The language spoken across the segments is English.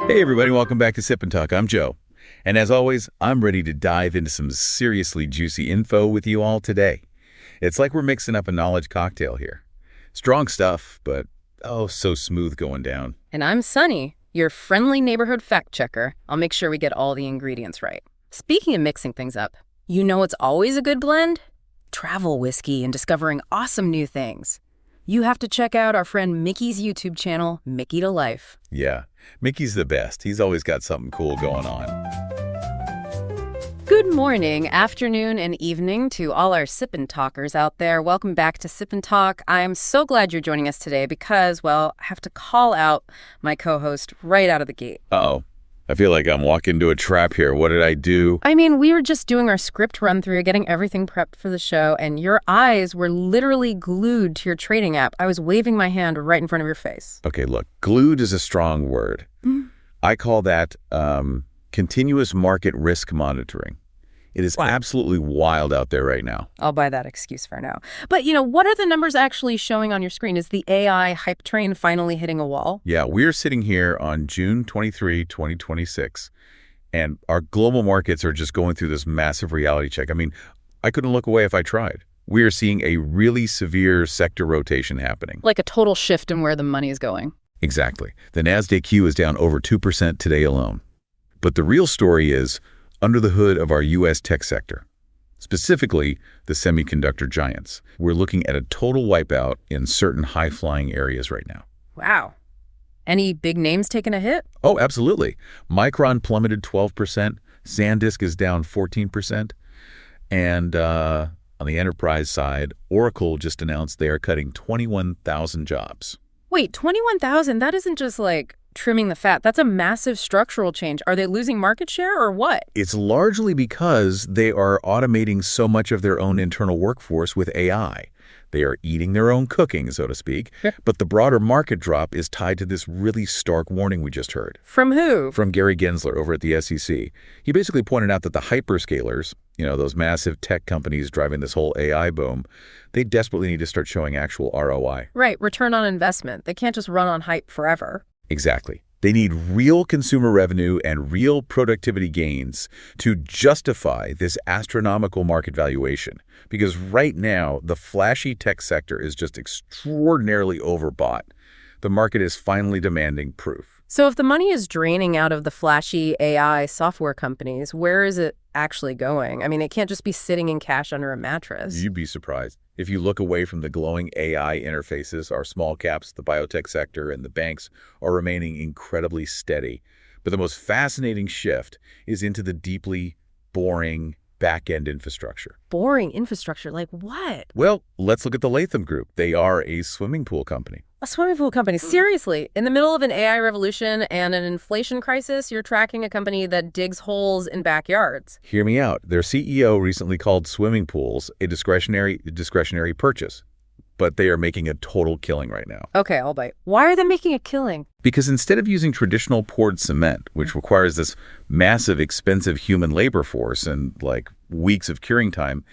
Hey everybody, welcome back to Sip&Talk. I'm Joe. And as always, I'm ready to dive into some seriously juicy info with you all today. It's like we're mixing up a knowledge cocktail here. Strong stuff, but oh, so smooth going down. And I'm Sunny, your friendly neighborhood fact checker. I'll make sure we get all the ingredients right. Speaking of mixing things up, you know it's always a good blend? Travel whiskey and discovering awesome new things. You have to check out our friend Mickey's YouTube channel, Mickey to Life. Yeah, Mickey's the best. He's always got something cool going on. Good morning, afternoon, and evening to all our Sip&Talkers out there. Welcome back to Sip&Talk. I'm so glad you're joining us today because, well, I have to call out my co-host right out of the gate. Uh-oh. I feel like I'm walking into a trap here. What did I do? I mean, we were just doing our script run-through, getting everything prepped for the show, and your eyes were literally glued to your trading app. I was waving my hand right in front of your face. Okay, look, glued is a strong word. I call that continuous market risk monitoring. It is absolutely wild out there right now. I'll buy that excuse for now. But, what are the numbers actually showing on your screen? Is the AI hype train finally hitting a wall? Yeah, we're sitting here on June 23, 2026, and our global markets are just going through this massive reality check. I mean, I couldn't look away if I tried. We are seeing a really severe sector rotation happening. Like a total shift in where the money is going. Exactly. The NASDAQ is down over 2% today alone. But the real story is under the hood of our U.S. tech sector, specifically the semiconductor giants. We're looking at a total wipeout in certain high-flying areas right now. Wow. Any big names taking a hit? Oh, absolutely. Micron plummeted 12%. SanDisk is down 14%. And on the enterprise side, Oracle just announced they are cutting 21,000 jobs. Wait, 21,000? That isn't just like trimming the fat. That's a massive structural change. Are they losing market share or what? It's largely because they are automating so much of their own internal workforce with AI. They are eating their own cooking, so to speak. Yeah. But the broader market drop is tied to this really stark warning we just heard. From who? From Gary Gensler over at the SEC. He basically pointed out that the hyperscalers, those massive tech companies driving this whole AI boom, they desperately need to start showing actual ROI. Right, return on investment. They can't just run on hype forever. Exactly. They need real consumer revenue and real productivity gains to justify this astronomical market valuation. Because right now, the flashy tech sector is just extraordinarily overbought. The market is finally demanding proof. So if the money is draining out of the flashy AI software companies, where is it actually going? I mean, it can't just be sitting in cash under a mattress. You'd be surprised. If you look away from the glowing AI interfaces, our small caps, the biotech sector, and the banks are remaining incredibly steady. But the most fascinating shift is into the deeply boring back-end infrastructure. Boring infrastructure? Like what? Well, let's look at the Latham Group. They are a swimming pool company. A swimming pool company? Seriously? In the middle of an AI revolution and an inflation crisis, you're tracking a company that digs holes in backyards. Hear me out. Their CEO recently called swimming pools a discretionary purchase. But they are making a total killing right now. Okay, I'll bite. Why are they making a killing? Because instead of using traditional poured cement, which requires this massive, expensive human labor force and like weeks of curing time,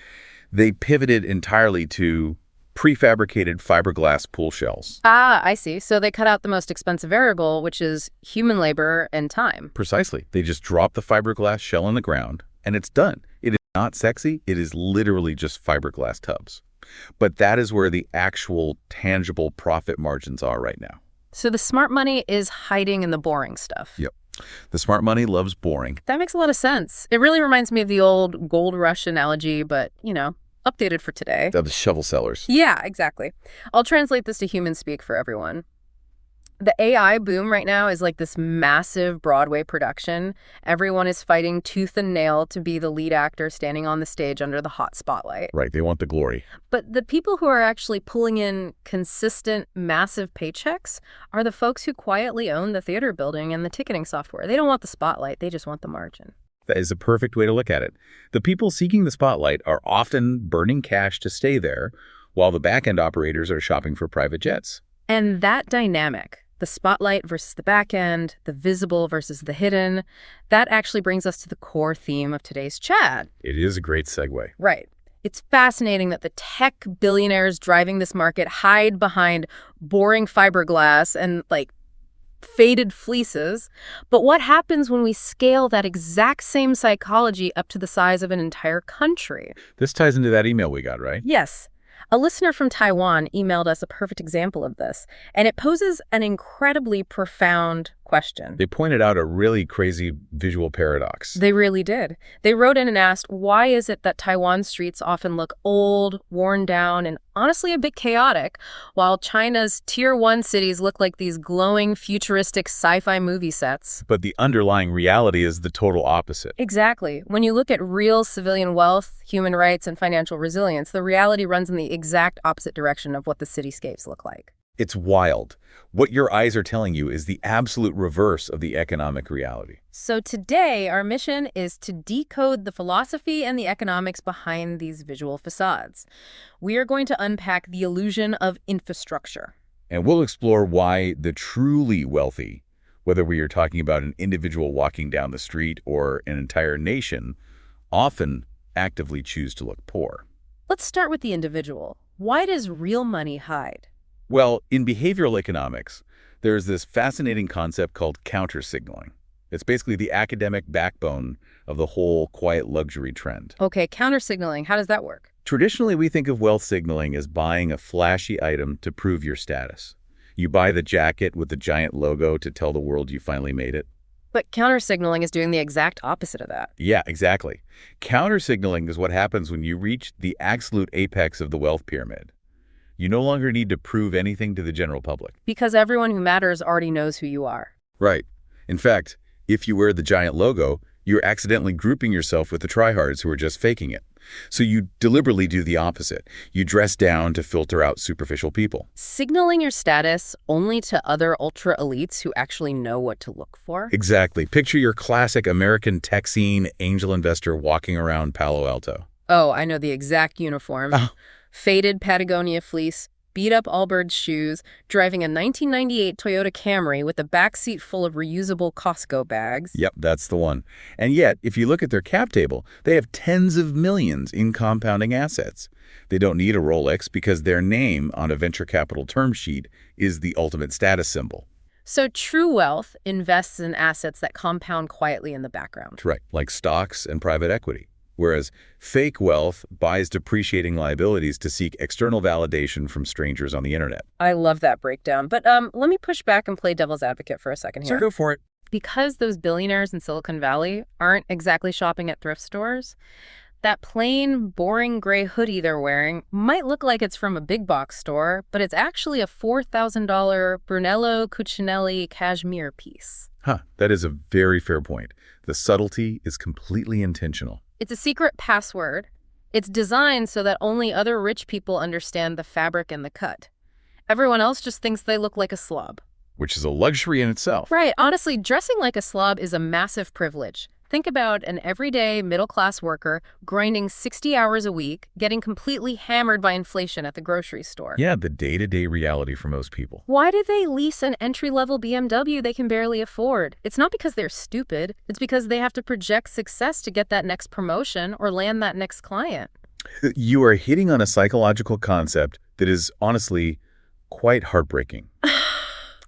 they pivoted entirely to prefabricated fiberglass pool shells. Ah, I see. So they cut out the most expensive variable, which is human labor and time. Precisely. They just drop the fiberglass shell in the ground, and it's done. It is not sexy. It is literally just fiberglass tubs. But that is where the actual tangible profit margins are right now. So the smart money is hiding in the boring stuff. Yep. The smart money loves boring. That makes a lot of sense. It really reminds me of the old gold rush analogy, but, updated for today. The shovel sellers. Yeah, exactly. I'll translate this to human speak for everyone. The AI boom right now is like this massive Broadway production. Everyone is fighting tooth and nail to be the lead actor standing on the stage under the hot spotlight. Right, they want the glory. But the people who are actually pulling in consistent, massive paychecks are the folks who quietly own the theater building and the ticketing software. They don't want the spotlight, they just want the margin. That is a perfect way to look at it. The people seeking the spotlight are often burning cash to stay there, while the back-end operators are shopping for private jets. And that dynamic, the spotlight versus the back end, the visible versus the hidden, that actually brings us to the core theme of today's chat. It is a great segue. Right. It's fascinating that the tech billionaires driving this market hide behind boring fiberglass and, faded fleeces. But what happens when we scale that exact same psychology up to the size of an entire country? This ties into that email we got, right? Yes. A listener from Taiwan emailed us a perfect example of this, and it poses an incredibly profound question. They pointed out a really crazy visual paradox. They really did. They wrote in and asked, why is it that Taiwan streets often look old, worn down, and honestly a bit chaotic, while China's Tier 1 cities look like these glowing, futuristic sci-fi movie sets? But the underlying reality is the total opposite. Exactly. When you look at real civilian wealth, human rights, and financial resilience, the reality runs in the exact opposite direction of what the cityscapes look like. It's wild. What your eyes are telling you is the absolute reverse of the economic reality. So today, our mission is to decode the philosophy and the economics behind these visual facades. We are going to unpack the illusion of infrastructure. And we'll explore why the truly wealthy, whether we are talking about an individual walking down the street or an entire nation, often actively choose to look poor. Let's start with the individual. Why does real money hide? Well, in behavioral economics, there's this fascinating concept called counter-signaling. It's basically the academic backbone of the whole quiet luxury trend. Okay, counter-signaling, how does that work? Traditionally, we think of wealth signaling as buying a flashy item to prove your status. You buy the jacket with the giant logo to tell the world you finally made it. But counter-signaling is doing the exact opposite of that. Yeah, exactly. Counter-signaling is what happens when you reach the absolute apex of the wealth pyramid. You no longer need to prove anything to the general public. Because everyone who matters already knows who you are. Right. In fact, if you wear the giant logo, you're accidentally grouping yourself with the tryhards who are just faking it. So you deliberately do the opposite. You dress down to filter out superficial people. Signaling your status only to other ultra elites who actually know what to look for? Exactly. Picture your classic American tech scene angel investor walking around Palo Alto. Oh, I know the exact uniform. Faded Patagonia fleece, beat-up Allbirds shoes, driving a 1998 Toyota Camry with a backseat full of reusable Costco bags. Yep, that's the one. And yet, if you look at their cap table, they have tens of millions in compounding assets. They don't need a Rolex because their name on a venture capital term sheet is the ultimate status symbol. So true wealth invests in assets that compound quietly in the background. Correct, like stocks and private equity. Whereas fake wealth buys depreciating liabilities to seek external validation from strangers on the internet. I love that breakdown. But let me push back and play devil's advocate for a second here. Sure, go for it. Because those billionaires in Silicon Valley aren't exactly shopping at thrift stores, that plain, boring gray hoodie they're wearing might look like it's from a big box store, but it's actually a $4,000 Brunello Cucinelli cashmere piece. That is a very fair point. The subtlety is completely intentional. It's a secret password. It's designed so that only other rich people understand the fabric and the cut. Everyone else just thinks they look like a slob. Which is a luxury in itself. Right. Honestly, dressing like a slob is a massive privilege. Think about an everyday middle-class worker grinding 60 hours a week, getting completely hammered by inflation at the grocery store. Yeah, the day-to-day reality for most people. Why do they lease an entry-level BMW they can barely afford? It's not because they're stupid. It's because they have to project success to get that next promotion or land that next client. You are hitting on a psychological concept that is honestly quite heartbreaking.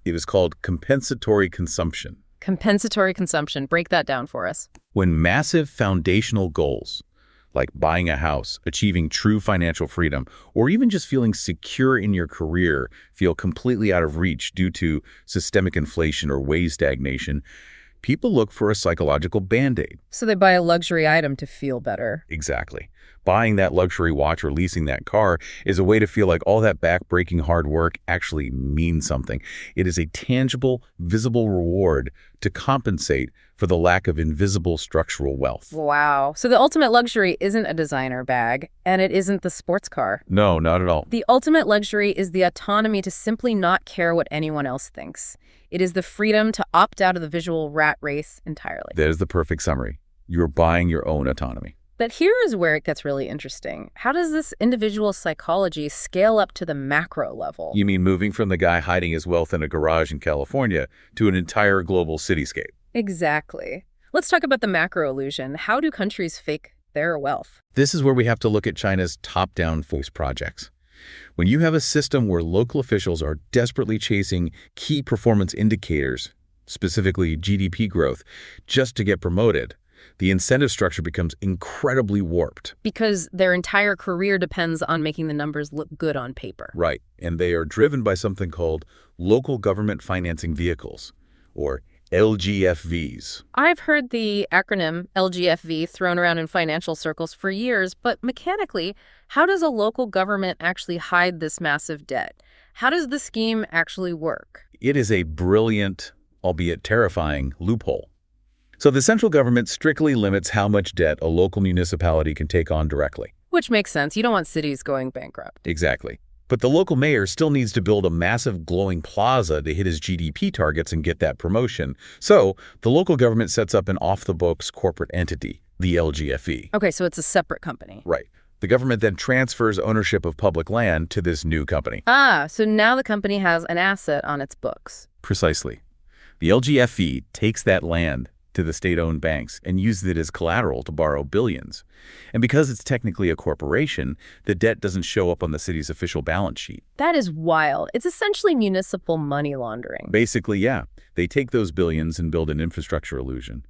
It is called compensatory consumption. Compensatory consumption. Break that down for us. When massive foundational goals, like buying a house, achieving true financial freedom, or even just feeling secure in your career, feel completely out of reach due to systemic inflation or wage stagnation, people look for a psychological band-aid. So they buy a luxury item to feel better. Exactly. Buying that luxury watch or leasing that car is a way to feel like all that back-breaking hard work actually means something. It is a tangible, visible reward to compensate for the lack of invisible structural wealth. Wow. So the ultimate luxury isn't a designer bag, and it isn't the sports car. No, not at all. The ultimate luxury is the autonomy to simply not care what anyone else thinks. It is the freedom to opt out of the visual rat race entirely. That is the perfect summary. You're buying your own autonomy. But here is where it gets really interesting. How does this individual psychology scale up to the macro level? You mean moving from the guy hiding his wealth in a garage in California to an entire global cityscape? Exactly. Let's talk about the macro illusion. How do countries fake their wealth? This is where we have to look at China's top-down voice projects. When you have a system where local officials are desperately chasing key performance indicators, specifically GDP growth, just to get promoted, the incentive structure becomes incredibly warped. Because their entire career depends on making the numbers look good on paper. Right, and they are driven by something called local government financing vehicles, or LGFVs. I've heard the acronym LGFV thrown around in financial circles for years, but mechanically, how does a local government actually hide this massive debt? How does the scheme actually work? It is a brilliant, albeit terrifying, loophole. So the central government strictly limits how much debt a local municipality can take on directly. Which makes sense. You don't want cities going bankrupt. Exactly. But the local mayor still needs to build a massive glowing plaza to hit his GDP targets and get that promotion. So the local government sets up an off-the-books corporate entity, the LGFE. Okay, so it's a separate company. Right. The government then transfers ownership of public land to this new company. Ah, so now the company has an asset on its books. Precisely. The LGFE takes that land to the state-owned banks and uses it as collateral to borrow billions. And because it's technically a corporation, the debt doesn't show up on the city's official balance sheet. That is wild. It's essentially municipal money laundering. Basically, yeah. They take those billions and build an infrastructure illusion.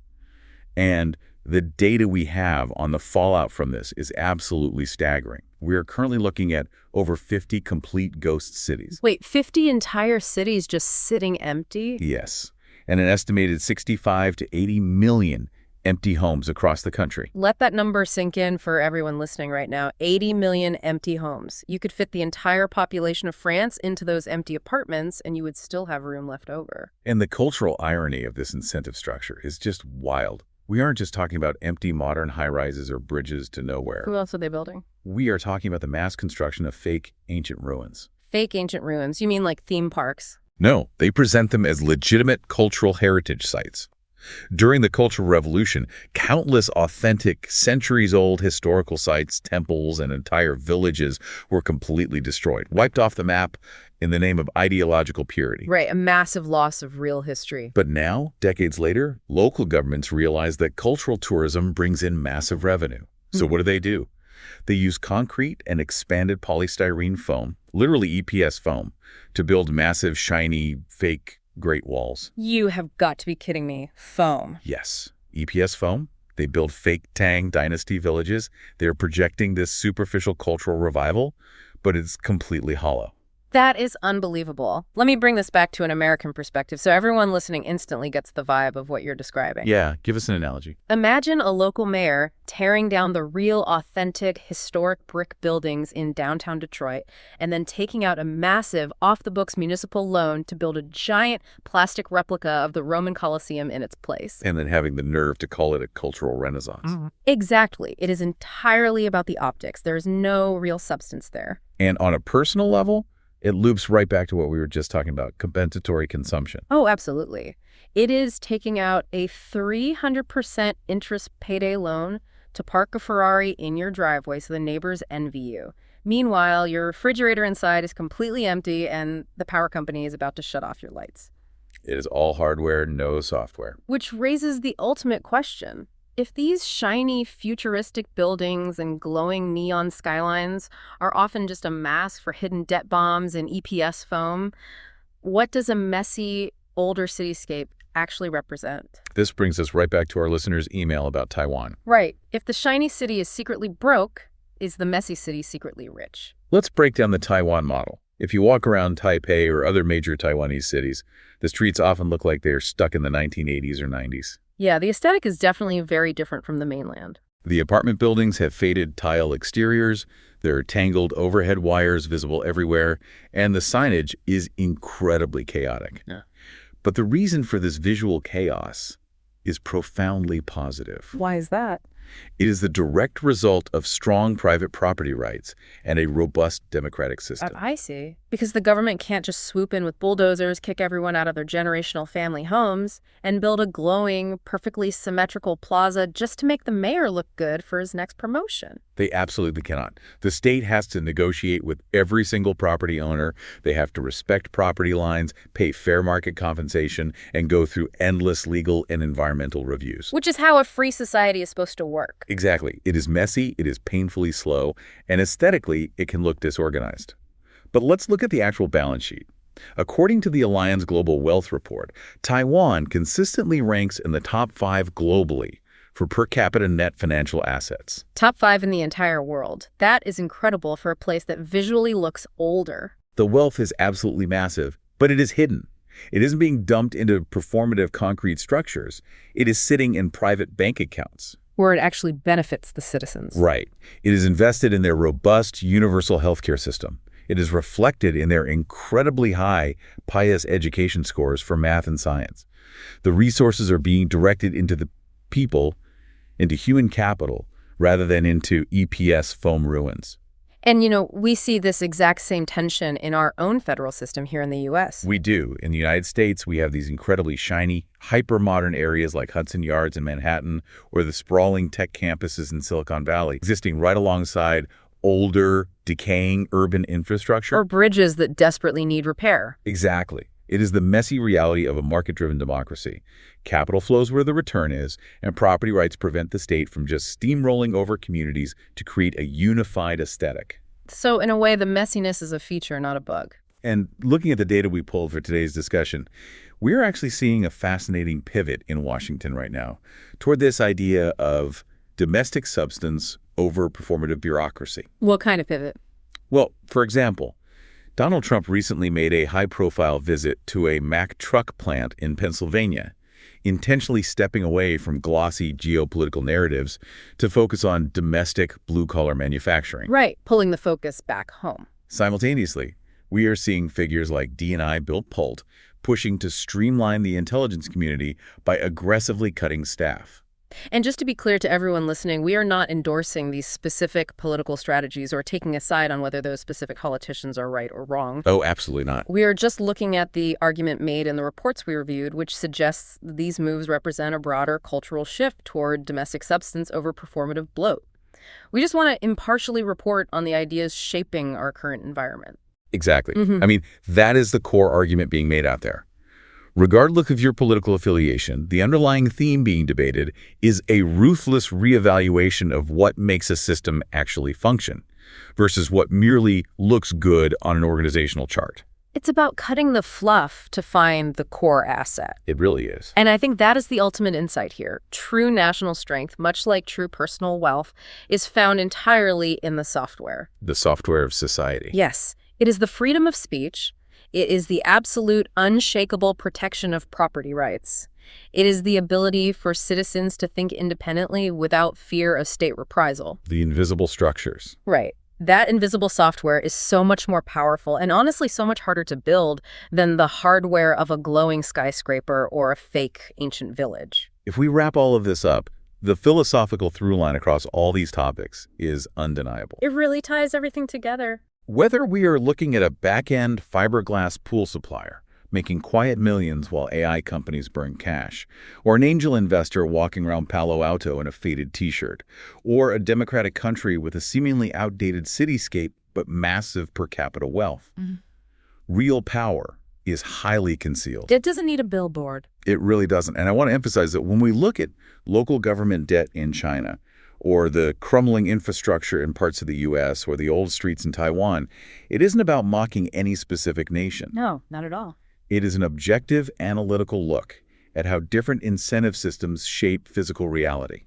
And the data we have on the fallout from this is absolutely staggering. We are currently looking at over 50 complete ghost cities. Wait, 50 entire cities just sitting empty? Yes. And an estimated 65 to 80 million empty homes across the country. Let that number sink in for everyone listening right now. 80 million empty homes. You could fit the entire population of France into those empty apartments, and you would still have room left over. And the cultural irony of this incentive structure is just wild. We aren't just talking about empty modern high-rises or bridges to nowhere. Who else are they building? We are talking about the mass construction of fake ancient ruins. Fake ancient ruins? You mean like theme parks? No, they present them as legitimate cultural heritage sites. During the Cultural Revolution, countless authentic, centuries-old historical sites, temples, and entire villages were completely destroyed, wiped off the map in the name of ideological purity. Right, a massive loss of real history. But now, decades later, local governments realize that cultural tourism brings in massive revenue. So what do? They use concrete and expanded polystyrene foam, literally EPS foam, to build massive, shiny, fake Great Walls. You have got to be kidding me. Foam. Yes. EPS foam. They build fake Tang Dynasty villages. They're projecting this superficial cultural revival, but it's completely hollow. That is unbelievable. Let me bring this back to an American perspective so everyone listening instantly gets the vibe of what you're describing. Yeah, give us an analogy. Imagine a local mayor tearing down the real, authentic, historic brick buildings in downtown Detroit and then taking out a massive, off-the-books municipal loan to build a giant plastic replica of the Roman Colosseum in its place. And then having the nerve to call it a cultural renaissance. Exactly. It is entirely about the optics. There is no real substance there. And on a personal level, it loops right back to what we were just talking about, compensatory consumption. Oh, absolutely. It is taking out a 300% interest payday loan to park a Ferrari in your driveway so the neighbors envy you. Meanwhile, your refrigerator inside is completely empty and the power company is about to shut off your lights. It is all hardware, no software. Which raises the ultimate question. If these shiny, futuristic buildings and glowing neon skylines are often just a mask for hidden debt bombs and EPS foam, what does a messy, older cityscape actually represent? This brings us right back to our listener's email about Taiwan. Right. If the shiny city is secretly broke, is the messy city secretly rich? Let's break down the Taiwan model. If you walk around Taipei or other major Taiwanese cities, the streets often look like they are stuck in the 1980s or 90s. Yeah, the aesthetic is definitely very different from the mainland. The apartment buildings have faded tile exteriors, there are tangled overhead wires visible everywhere, and the signage is incredibly chaotic. Yeah. But the reason for this visual chaos is profoundly positive. Why is that? It is the direct result of strong private property rights and a robust democratic system. I see. Because the government can't just swoop in with bulldozers, kick everyone out of their generational family homes, and build a glowing, perfectly symmetrical plaza just to make the mayor look good for his next promotion. They absolutely cannot. The state has to negotiate with every single property owner. They have to respect property lines, pay fair market compensation, and go through endless legal and environmental reviews. Which is how a free society is supposed to work. Exactly. It is messy, it is painfully slow, and aesthetically, it can look disorganized. But let's look at the actual balance sheet. According to the Allianz Global Wealth Report, Taiwan consistently ranks in the top 5 globally for per capita net financial assets. Top 5 in the entire world. That is incredible for a place that visually looks older. The wealth is absolutely massive, but it is hidden. It isn't being dumped into performative concrete structures. It is sitting in private bank accounts. Where it actually benefits the citizens. Right. It is invested in their robust universal healthcare system. It is reflected in their incredibly high PIAS education scores for math and science. The resources are being directed into the people, into human capital, rather than into EPS foam ruins. And, we see this exact same tension in our own federal system here in the U.S. We do. In the United States, we have these incredibly shiny, hyper-modern areas like Hudson Yards in Manhattan or the sprawling tech campuses in Silicon Valley, existing right alongside older, decaying urban infrastructure. Or bridges that desperately need repair. Exactly. It is the messy reality of a market-driven democracy. Capital flows where the return is, and property rights prevent the state from just steamrolling over communities to create a unified aesthetic. So, in a way, the messiness is a feature, not a bug. And looking at the data we pulled for today's discussion, we're actually seeing a fascinating pivot in Washington right now toward this idea of domestic substance over performative bureaucracy. What kind of pivot? Well, for example, Donald Trump recently made a high-profile visit to a Mack truck plant in Pennsylvania, intentionally stepping away from glossy geopolitical narratives to focus on domestic blue-collar manufacturing. Right, pulling the focus back home. Simultaneously, we are seeing figures like D&I Bill Pult pushing to streamline the intelligence community by aggressively cutting staff. And just to be clear to everyone listening, we are not endorsing these specific political strategies or taking a side on whether those specific politicians are right or wrong. Oh, absolutely not. We are just looking at the argument made in the reports we reviewed, which suggests these moves represent a broader cultural shift toward domestic substance over performative bloat. We just want to impartially report on the ideas shaping our current environment. Exactly. I mean, that is the core argument being made out there. Regardless of your political affiliation, the underlying theme being debated is a ruthless reevaluation of what makes a system actually function versus what merely looks good on an organizational chart. It's about cutting the fluff to find the core asset. It really is. And I think that is the ultimate insight here. True national strength, much like true personal wealth, is found entirely in the software. The software of society. Yes. It is the freedom of speech. It is the absolute, unshakable protection of property rights. It is the ability for citizens to think independently without fear of state reprisal. The invisible structures. Right. That invisible software is so much more powerful and honestly so much harder to build than the hardware of a glowing skyscraper or a fake ancient village. If we wrap all of this up, the philosophical through line across all these topics is undeniable. It really ties everything together. Whether we are looking at a back-end fiberglass pool supplier making quiet millions while AI companies burn cash, or an angel investor walking around Palo Alto in a faded T-shirt, or a democratic country with a seemingly outdated cityscape but massive per capita wealth, real power is highly concealed. It doesn't need a billboard. It really doesn't. And I want to emphasize that when we look at local government debt in China, or the crumbling infrastructure in parts of the U.S., or the old streets in Taiwan, it isn't about mocking any specific nation. No, not at all. It is an objective, analytical look at how different incentive systems shape physical reality.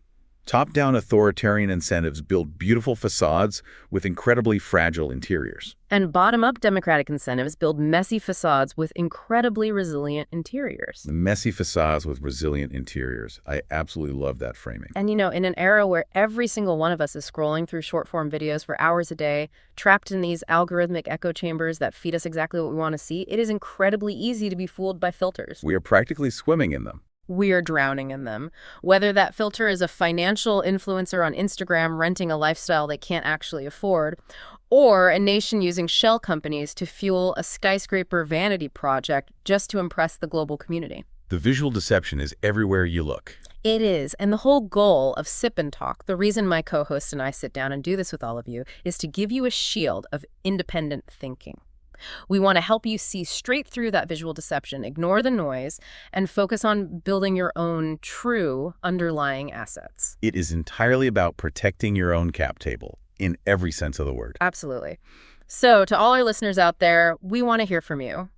Top-down authoritarian incentives build beautiful facades with incredibly fragile interiors. And bottom-up democratic incentives build messy facades with incredibly resilient interiors. The messy facades with resilient interiors. I absolutely love that framing. And in an era where every single one of us is scrolling through short-form videos for hours a day, trapped in these algorithmic echo chambers that feed us exactly what we want to see, it is incredibly easy to be fooled by filters. We are practically swimming in them. We are drowning in them. Whether that filter is a financial influencer on Instagram renting a lifestyle they can't actually afford, or a nation using shell companies to fuel a skyscraper vanity project just to impress the global community. The visual deception is everywhere you look. It is, and the whole goal of Sip&Talk, the reason my co-host and I sit down and do this with all of you, is to give you a shield of independent thinking. We want to help you see straight through that visual deception, ignore the noise, and focus on building your own true underlying assets. It is entirely about protecting your own cap table, in every sense of the word. Absolutely. So, to all our listeners out there, we want to hear from you.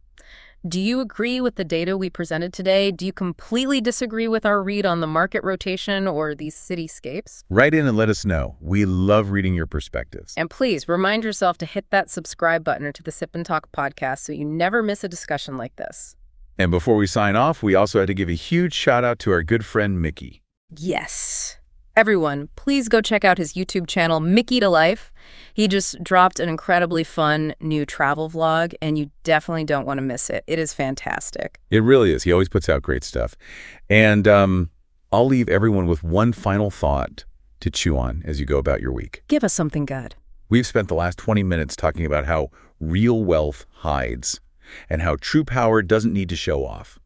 Do you agree with the data we presented today? Do you completely disagree with our read on the market rotation or these cityscapes? Write in and let us know. We love reading your perspectives. And please remind yourself to hit that subscribe button to the Sip and Talk podcast so you never miss a discussion like this. And before we sign off, we also had to give a huge shout out to our good friend Mickey. Yes. Everyone, please go check out his YouTube channel, Mickey to Life. He just dropped an incredibly fun new travel vlog, and you definitely don't want to miss it. It is fantastic. It really is. He always puts out great stuff. And I'll leave everyone with one final thought to chew on as you go about your week. Give us something good. We've spent the last 20 minutes talking about how real wealth hides and how true power doesn't need to show off.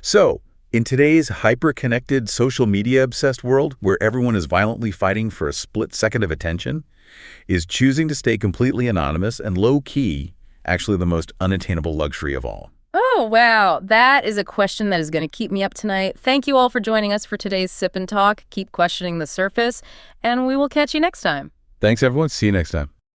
So, in today's hyper-connected, social media-obsessed world where everyone is violently fighting for a split second of attention, is choosing to stay completely anonymous and low-key actually the most unattainable luxury of all? Oh, wow. That is a question that is going to keep me up tonight. Thank you all for joining us for today's Sip and Talk. Keep questioning the surface, and we will catch you next time. Thanks, everyone. See you next time.